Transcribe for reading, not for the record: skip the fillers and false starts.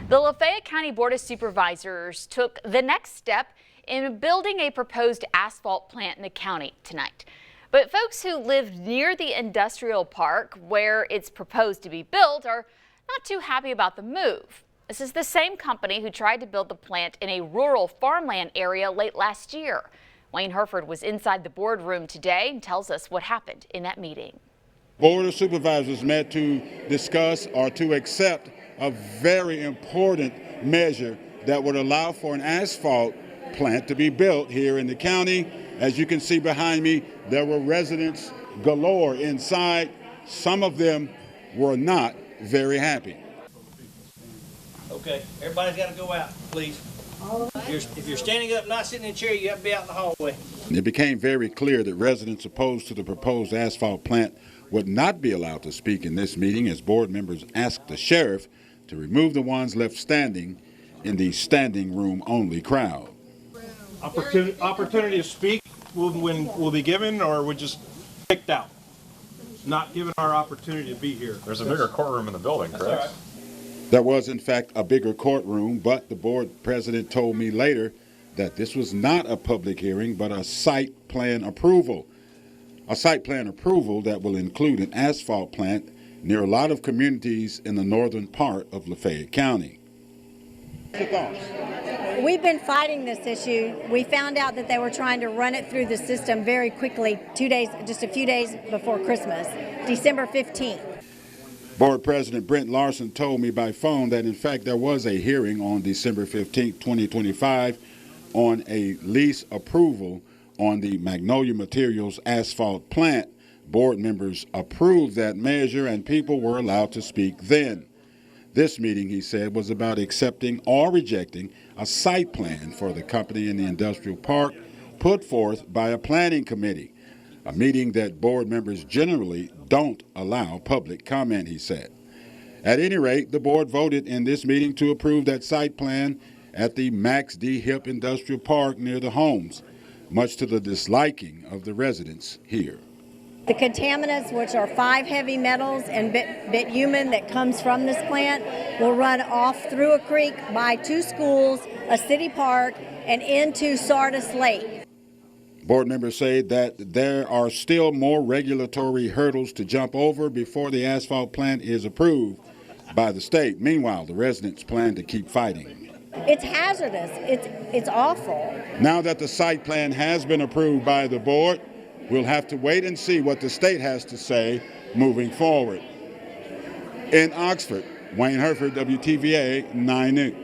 The Lafayette County Board of Supervisors took the next step in building a proposed asphalt plant in the county tonight. But folks who live near the industrial park where it's proposed to be built are not too happy about the move. This is the same company who tried to build the plant in a rural farmland area late last year. Wayne Herford was inside the boardroom today and tells us what happened in that meeting. Board of Supervisors met to discuss or to accept a very important measure that would allow for an asphalt plant to be built here in the county. As you can see behind me, there were residents galore inside. Some of them were not very happy. Okay, everybody's got to go out, please. If you're standing up, not sitting in a chair, you have to be out in the hallway. It became very clear that residents opposed to the proposed asphalt plant would not be allowed to speak in this meeting as board members asked the sheriff to remove the ones left standing in the standing room only crowd. Opportunity to speak will be given, or we're just kicked out, not given our opportunity to be here. There's a bigger courtroom in the building, correct? There was in fact a bigger courtroom, but the board president told me later that this was not a public hearing but a site plan approval. A site plan approval that will include an asphalt plant near a lot of communities in the northern part of Lafayette County. We've been fighting this issue. We found out that they were trying to run it through the system very quickly, just a few days before Christmas, December 15th. Board President Brent Larson told me by phone that in fact there was a hearing on December 15th, 2025 on a lease approval on the Magnolia Materials asphalt plant. Board members approved that measure and people were allowed to speak then. This meeting, he said, was about accepting or rejecting a site plan for the company in the industrial park put forth by a planning committee, a meeting that board members generally don't allow public comment, he said. At any rate, the board voted in this meeting to approve that site plan at the Max D. Hip Industrial Park near the homes, much to the disliking of the residents here. The contaminants, which are 5 heavy metals and bitumen that comes from this plant, will run off through a creek by 2 schools, a city park, and into Sardis Lake. Board members say that there are still more regulatory hurdles to jump over before the asphalt plant is approved by the state. Meanwhile, the residents plan to keep fighting. It's hazardous. It's awful. Now that the site plan has been approved by the board, we'll have to wait and see what the state has to say moving forward. In Oxford, Wayne Herford, WTVA 9 News.